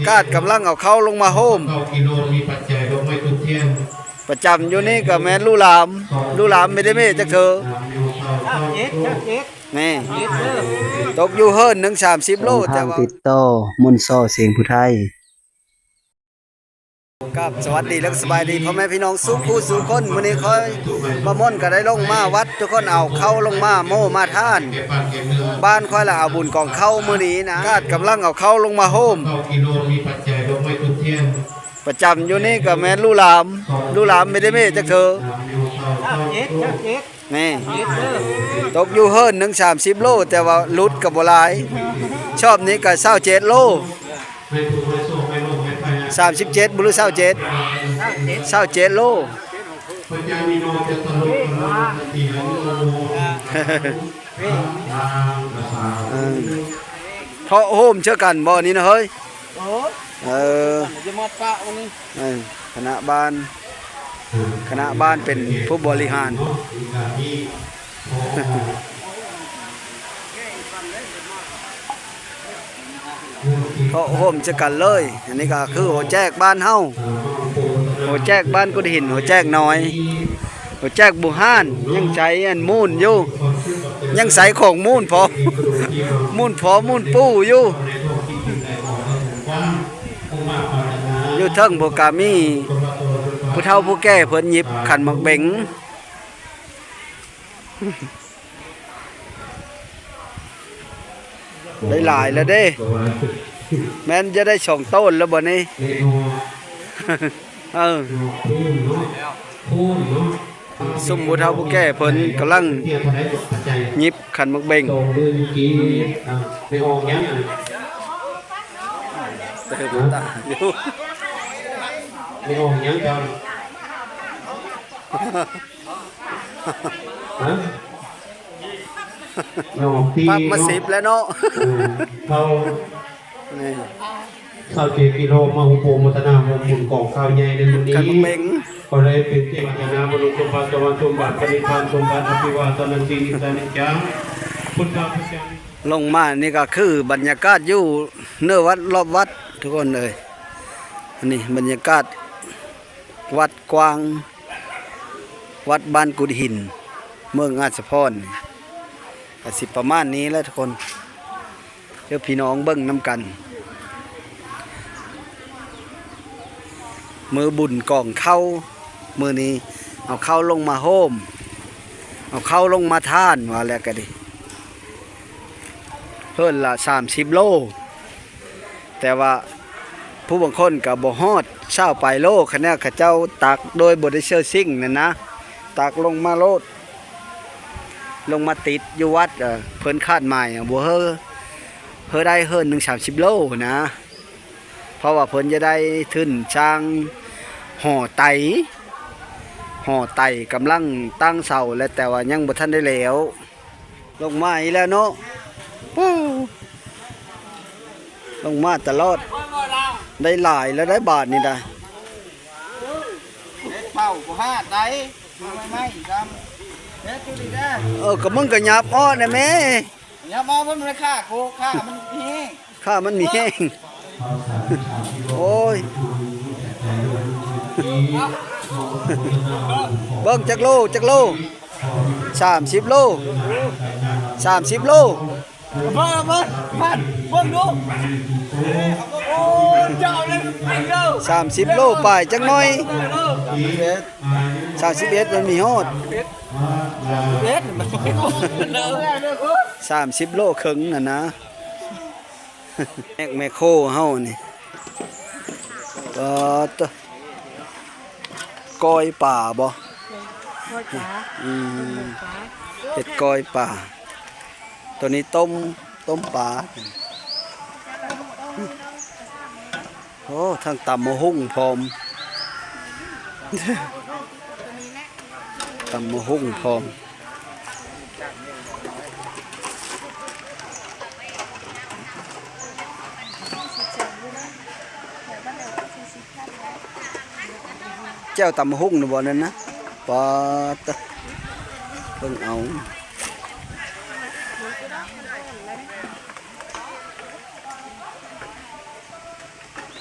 กาดกำลังเอาเข้าลงมาโฮม เข้ากิโลมีปัจจัยดอกไม้ทุกเทียน ประจำอยู่นี่กับแม่นลูหลามไม่ได้เมจักเธอนี่ตกอยู่เฮิรน130 โลแต่ว่าติดต่อมนต์ซ้อเสียงผู้ไทยครับสวัสดีและสบายดีพ่อแม่พี่น้องสุขผู้สุขคนมื้อนี้ค่อยมาม่อนก็ได้ลงมาวัดทุกคนเอาเข้าลงมาโมมาท่านบ้านค่อยละเอาบุญกองเข้ามื้อนี้นะกาดกำลังเอาเข้าลงมาโฮม เข้ากิโลมีปัจจัยดอกไม้ทุกเทียน ประจำอยู่นี่กับแม่นลูหลามไม่ได้เมจักเธอนี่ตกอยู่เฮิรน130 โลแต่ว่าลุดกับบ่หลายชอบนี้ก็27 โล37บ่หรือ27โลเพราะโฮมเชื่อกันบ่นี้นะเฮ้ยคณะบ้านเป็นผู้บริหารเพราะโฮมเชื่อกันเลยอันนี้ก็คือหัวแจกบ้านเฮาหัวแจกบ้านกุฎหินหัวแจกน้อยหัวแจกบุห่านยังใช้อันมูนอยู่ยังใส่ของมูนพอมูนปูอยู่เทิงโบกามีผู้เฒ่าผู้แก่เพิ่นหยิบขันหมักเบงได้หลายแล้วเด้แม้นจะได้2 ต้นแล้วบ่นี่ซุ่มผู้เฒ่าผู้แก่เพิ่นกำลังหยิบขันหมักเบงไม่ออกยังจังไม่ออกที่ปักมา10แล้วเนาะเข้าเจกิโลมาหุโปมัตนาหุบุญกองข้าวใหญ่ในวันนี้ก็เลยเป็นเทวดาบรุษสมบัติสมบัติปณิพานสมบัติอภิวาทนาสีนิสานิจังพุทธะพุทธะลงมานี่ก็คือบรรยากาศอยู่เนื้อวัดรอบวัดทุกคนเลยนี่บรรยากาศวัดกวางวัดบ้านกุฎหินเมืองอาสพรก็สิประมาณนี้แล้วทุกคนเดี๋ยวพี่น้องเบิ่งน้ำกันมือบุญกองเข้ามือนี้เอาเข้าลงมาโฮมเอาเข้าลงมาท่านว่าแล้วก็ดิเพิ่นละ30 โลแต่ว่าผู้บางคนกับบ่ฮอด20 ปลายโลคะแนนเขาเจ้าตักโดยบ่ได้เชื่อซิ่งนั่นนะตักลงมาโลดลงมาติดอยู่วัดเพิ่นคาดหมายบ่เฮอได้เฮิรน130 โลนะเพราะว่าเพิ่นจะได้ทึ้นช้างห่อไตกำลังตั้งเสาและแต่ว่ายังบ่ทันได้แล้วลงมาอีกแล้วเนาะลงมาตลอดได้หลายแล้วได้บาทนี่ได้เป่ากูห้าไตไม่ครับเฮ็ดจุดได้ก็มึงก็หยับอ้อนะแม่อย่ามาเพิ่นมันฆ่าโคฆ่ามันมีแห้งฆ่ามันมีแห้งโอ้ยเบิ่งจักโล30 โล30 โลมาพันเบิ่งดูโอ้เจ้าเลย30 โลไปจังน้อย31มันมีฮอด30 โลครึ่งน่ะนะแม่โคเฮานี่ตก้อยป่าบ่เฮ็ดก้อยป่าตัวนี้ต้มปลาโอ้ทางตำมะฮุ่งพร้อมตำมะฮุ่งพร้อมเจ้าตำมะฮุ่งนะบ่นั่นนะปอตะเพิ่งเอา พ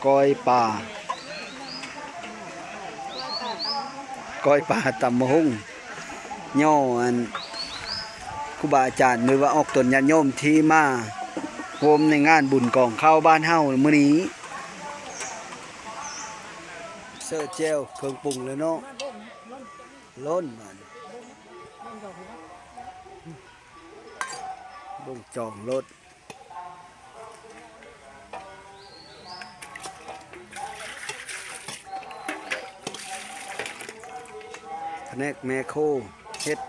ก้อยป่าก้อยป่าตำมะฮุ่งย่ออันครูบาอาจารย์หรือว่าออกตนญาติโยมที่มาโฮมในงานบุญกองข้าวบ้านเฮามื้อนี้เสิร์ฟเจลเครื่องปรุงเลยเนาะล้นมันบ่งจองรถแผนกแมโครเฮ็ด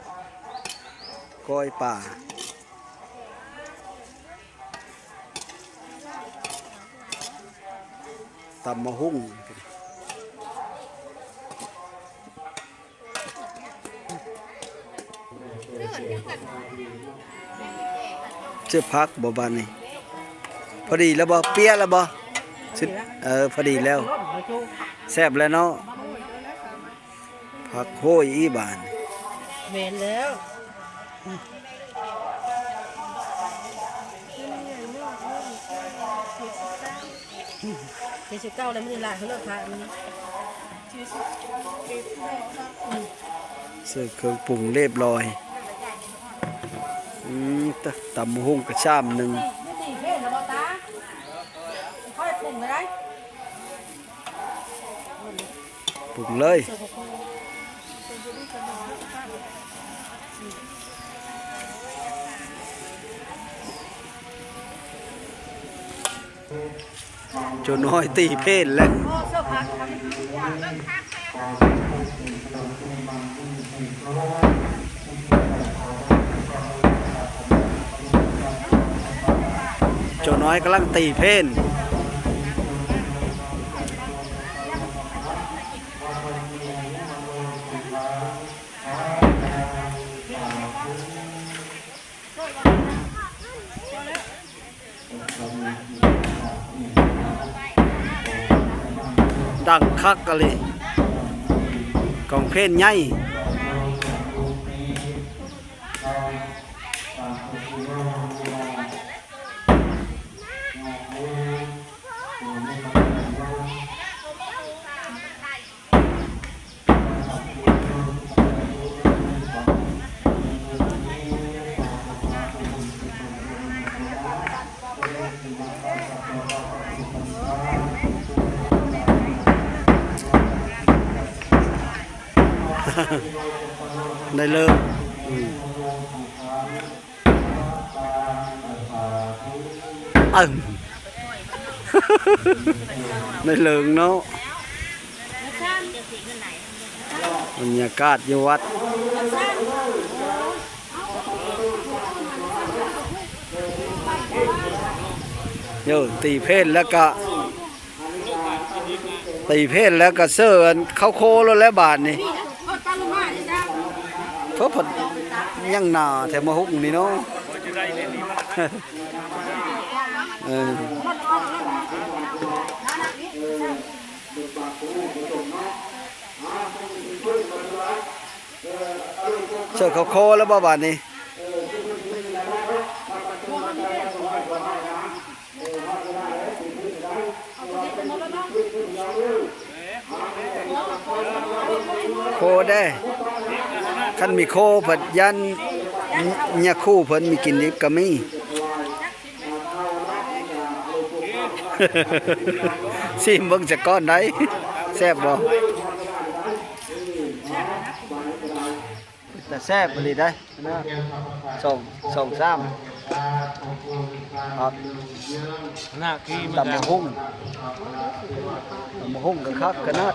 ก้อยป่าตำมะฮุ่งเชื่อพักบ่บานนี่พอดีแล้วบ่เปี้ยแล้วบ่สุดพอดีแล้วแซ่บแล้วเนาะผักโหยอีบาน เมนแล้ว79แล้วมื้อนี้ล่ะเขาเลิกทานมื้อนี้ เสิร์ฟเครื่องปรุงเรียบร้อยตำมะฮุ่งกระชามหนึ่ง ไม่ตีเพศแล้วบ่ตาค่อยปรุงก็ได้ ปรุงเลย จนน้อยตีเพศแล้ว โอ้เสื้อผ้าครับ จนน้อยกำลังตีเพศดังคักกันเลยกองเพศใหญ่ได้เริ่มได้เลิงเนาะบรรยากาศอยู่วัดโยตีเพศแล้วก็ตีเพศแล้วก็เสื้อเข้าโคแล้วบาทนี่เพราะผลยังหนาแถมมาหุกนี่เนาะเสื้อเข้าโคแล้วบาทนี่โคได้คันมีโคผัดยันเนี่ยคู่เพิ่นมีกินดิบก็มีซิมเบิ่งจักก้อนได้แซ่บบ่แต่แซ่บบ่ดีได้สองสามครับหน้าขี้ตำมะฮุ่งก็คักขนาด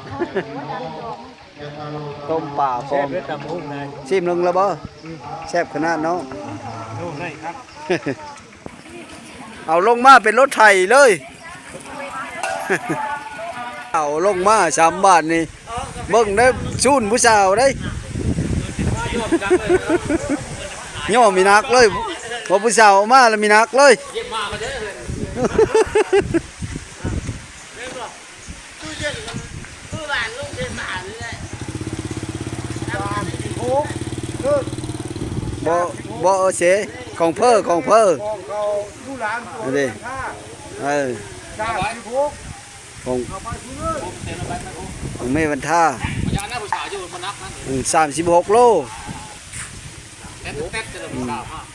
ต้มป่าพร้อมชิมลงแล้วบ่แซ่บขนาดเนาะเอาลงมาเป็นรถไถเลยเอาลงมา3 บาทนี่เบิ่งได้ชูนผู้สาวได้ย่อมีนักเลยพอผู้สาวมาแล้วมีนักเลยบ่เสของเพ้อของเขาลูกหลาน นี่ดิชาติที่พก ของแม่บรรท่า ยาหน้าผู้ชายอยู่บนนักนั่น 36 โล เต็ดจะเลยกล่าวมาก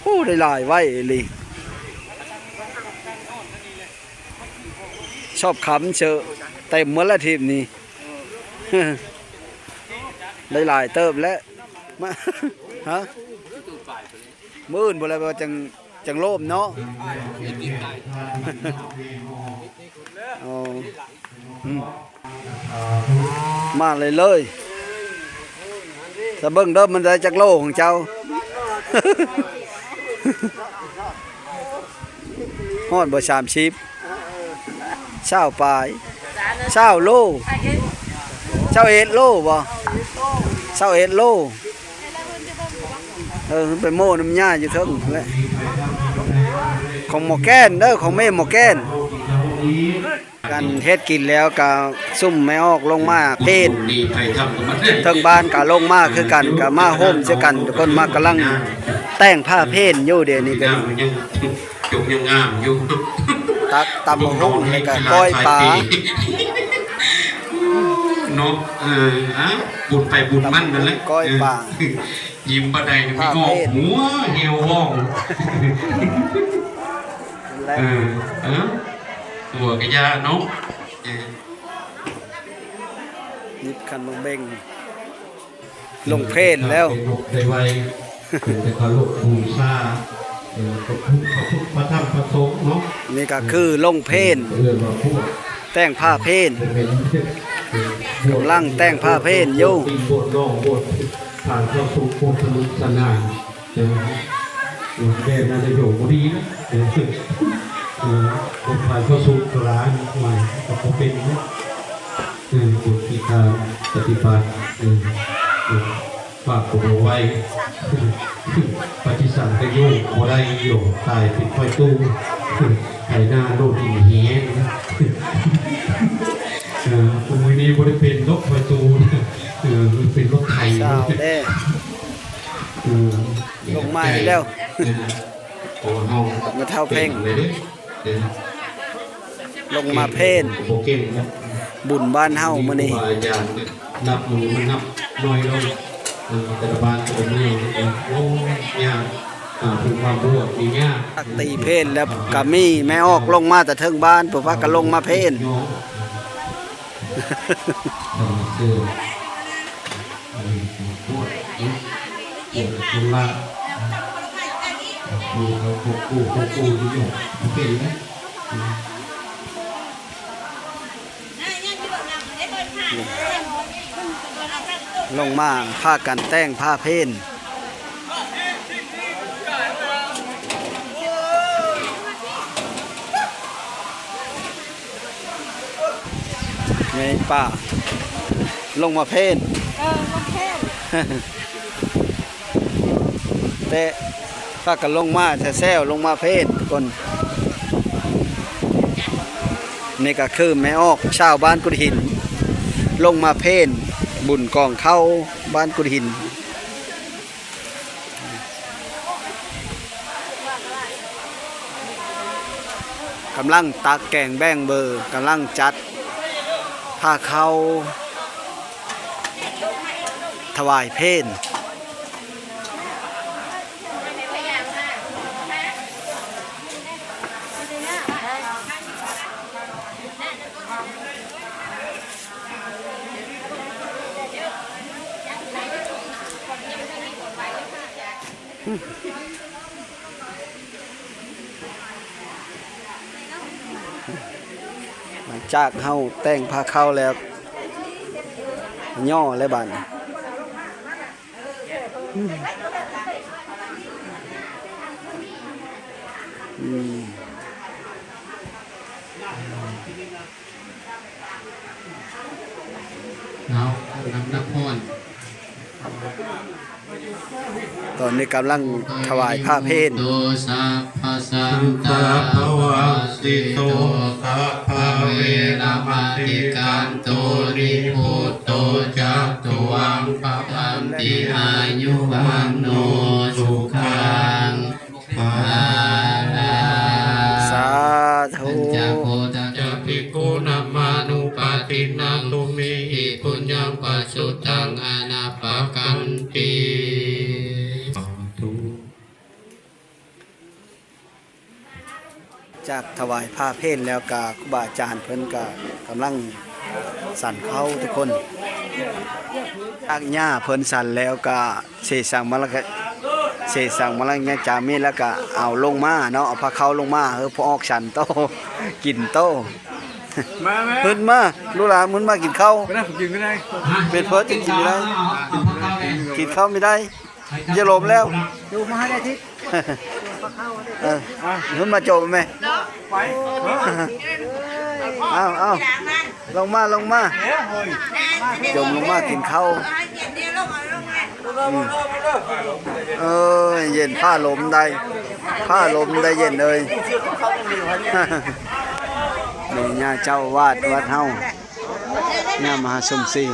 โอ้ได้หลายไว้เลยชอบขำเชอะเต็มหมดแล้วทีมนี้ ได้หลายเติมแล้วมา ฮะมื้ออื่นบ่แล้วว่าจังโลมเนาะ อ๋ออืมมาเลยถ้าเบิ่งเด้อมันได้จักโลของเจ้า ฮอดบ่30เช้าปลายเช้าโลเช้า1โลบ่เช้า1โลไปโม่น้ำยาอยู่เทิงแหละของหมอแก้นเด้อของแม่หมอแก้นกันเฮ็ดกินแล้วก็ซุ่มแม่ออกลงมาเพศเทิงบ้านก็ลงมาคือกันก็มาโฮมเสียกันทุกคนมากำลังแต่งผ้าเพศอยู่เดี๋ยวนี้ก็ จุกยังงามอยู่ ตักตำบักหุ่งแล้วก็ก้อยปลา เนาะบุญไปบุญมั่นนั่นแหละ ก้อยปลา ยิ้มปะใดไม่งอกหัวเหี่ยวห้องหัวกระยาเนาะ นิบคันบังเบงลงเพศแล้ว ได้ไวแต่เขาลุกบูชาพระธรรมพระสงฆ์เนาะ นี่ก็คือลงเพศ แต่งผ้าเพศกำลังแต่งผ้าเพศอยู่ บทร้องบทผ่านเข้าสู่โคตรลุสนานแกน่าจะอยู่ดีนะผ่านเข้าสู่ร้านใหม่ก็เป็นนะบุตรที่การปฏิบัติฝากตัวไว้ปฏิสัมพันธ์โยกโมได้โยกตายเป็นค่อยตู้ไถหน้าโลดหินเหี้ยตรงนี้บริเป็นรถประตูเป็นรถไทย สาวแด้ลงมาอีกแล้ว มาเท่าเพ่งลงมาเพศบุญบ้านเฮามื้อนี้ นับมือมันนับน้อยลงแต่ละบ้านแต่ละเมืองโอ้ยากถึงความบวกมียาก ตีเพศแล้วก็มีแม่ออกลงมาแต่เทิงบ้านผู้พักก็ลงมาเพศ คือปวดคนละกูอยู่เป็นไหม ลงมาผ้ากันแต่งผ้าเพศไงป้าลงมาเพศ ลงเพศ แต่ถ้ากันลงมาแซวลงมาเพศคนนี่ก็คือแม่ออกชาวบ้านกุดหินลงมาเพศบุญกองเข้าบ้านกุดหินกำลังตักแกงแบ่งเบอร์กำลังจัดผ้าเข้าถวายเพศหลังจากเฮาแต่งผ้าเข้าแล้วย่อและบันน้ำนักพร ตอนนี้กำลังถวายผ้าเพศ โตสัพพสัมตาภวะสิโตสัพพเวนะมติกันโตริพุตโตจักตุวังปะปันติอายุวันโนสุขังภาลัง สาธุ จาก จากถวายผ้าเพลแล้วก็ครูบาอาจารย์เพิ่นก็กำลังสั่นเข้าทุกคนจากหญ้าเพิ่นสั่นแล้วก็เสสั่งมาแล้วก็เสสั่งมาแล้วเนี่ยจามีแล้วก็เอาลงมาเนาะเอาผ้าเข้าลงมาพอออกสั่นโตกินโต มาแม่ เพิ่นมาลูกหลานมึนมากินข้าว ไม่ได้ผมกินไม่ได้ เป็นเพิ่นกินไม่ได้กินข้าวไม่ได้จะลมแล้ว ดูมาให้ได้ทิศ มึนมาโจมไหม ไปเฮ้ย เอาลงมาจมลงมากินข้าวเย็นผ้าลมได้เย็นเลยนี่ญาเจ้าวาดวัดเฮาญามหาสมศรี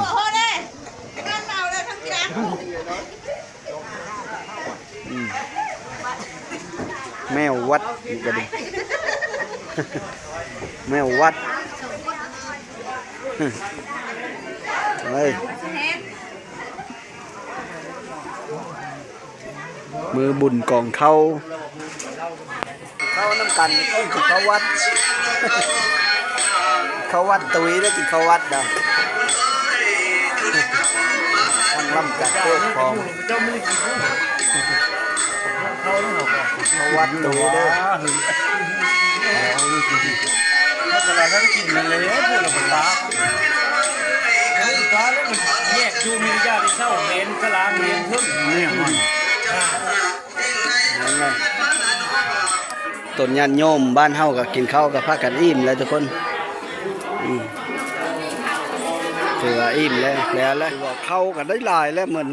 แมววัดนี่ก็ดีแมววัดเฮ้ยมือบุญกองเข้าน้ำกันเข้าวัดเข้าวัดตุยได้กินเข้าวัดเด้อทางลำจัดโคกของเข้าวัดตุยเด้อ ถ้าเวลาท่านกินเลยพูดแล้วมันบ้าฟ้าแล้วมันแยกยูมีญาติเศร้าเมนกลางเมนทึ่งเนี่ยมัน ต้นญาติโยมบ้านเฮาก็กินข้าวกับพากันอิ่มแล้วทุกคนถือว่าอิ่มแล้วว่าเข้ากันได้หลายแล้วเหมือน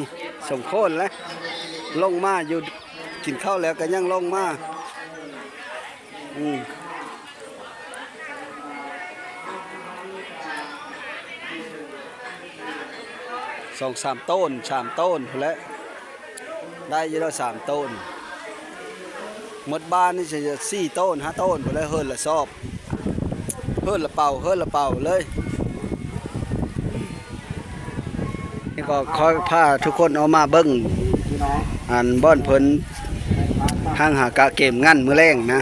สมโคตรแล้วลงมาอยู่กินข้าวแล้วก็ยังลงมา2-3 ต้น3 ต้นพอแล้วได้อยู่แล้ว3 ต้นหมดบ้านนี่จะ4 ต้น5 ต้นพอแล้วเฮิรนละซอบเฮิรนละเป่าเลยนี่ก็ขอพาทุกคนเอามาเบิ้งอันบ้อนเพิ่นห้างหากะเกมงั้นมื้อแรงนะ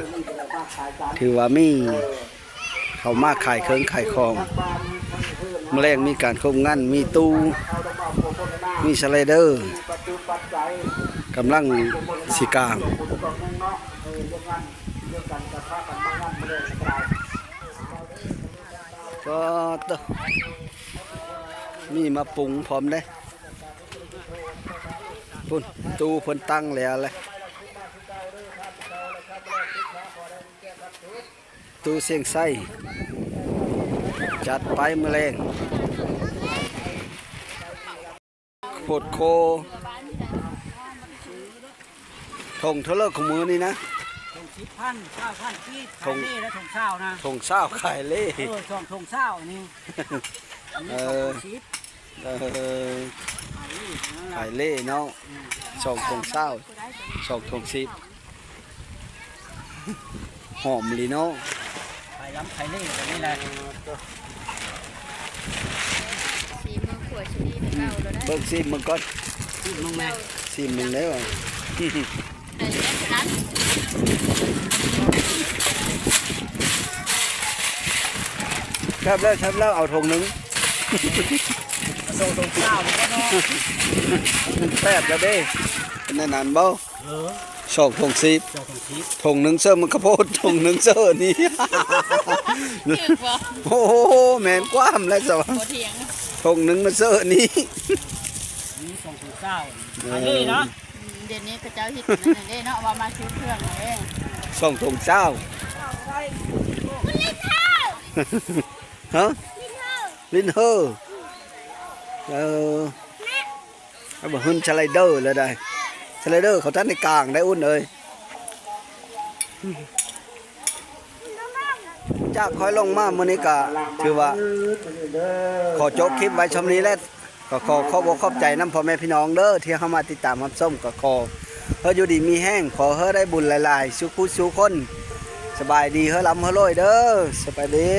ถือว่ามีเขามาขายเครื่องขายของมื้อแรงมีการคมงั้นมีตู้มีสไลเดอร์กำลังสีกลางก็มีมาปรุงพร้อมเด้พุ่นตู้เพิ่นตั้งแล้วเลยตู้เสียงไส้จัดไปมื้อแรงโคตรโคทงเท่าเลิกของมือนี่นะ ถุง10,000 9,000ที่ขายเล่และถุงเช้านะ ทงเศร้าขายเล่ ช่วงถุงเช้านี่ ขายเล่เนาะทงเศร้าทง10หอมลีเนาะ ขายล้ำขายเล่แบบนี้แหละ สีมือขวดชนิดเก่าเราได้ เบิ่งซิมมันก่อน ที่มึงแม่ ซิมมันแล้ว แต่แค่นั้น ครับแล้วเอาทงหนึง ส่งถุงเช้ามันก็เนาะ มันแป๊บแล้วเด้เป็นนานบ่ เจ้าถุง10 ทงหนึงเสื้อมันกระโพดทงหนึงเสื้อนี่ ถึกบ่ โอ้โหแม่นกว้ามแล้วสวะ บ่เถียง ทงหนึงมันเสื้อนี่ นี่ส่งถุงเช้าขายเล่เนาะ เดี๋ยวนี้พระเจ้าฮิตนั่นเด้เนาะว่ามาซื้อเครื่องเอง ส่งทงเจ้าฮะลิ้นเฮอเอาบ่หุ่นสไลเดอร์เลยได้สไลเดอร์เขาท่านในกลางได้อุ่นเลยจากคอยลงมามื้อนี้ก็ถือว่าขอจบคลิปไว้ชมนี้แล้วก็ขอบอกขอบใจน้ำพ่อแม่พี่น้องเด้อที่เข้ามาติดตามรับชมก็ขอเฮาอยู่ดีมีแห้งขอเฮาได้บุญหลายๆสุขคนสบายดีเฮาลำเฮาโลยเด้อสบายดี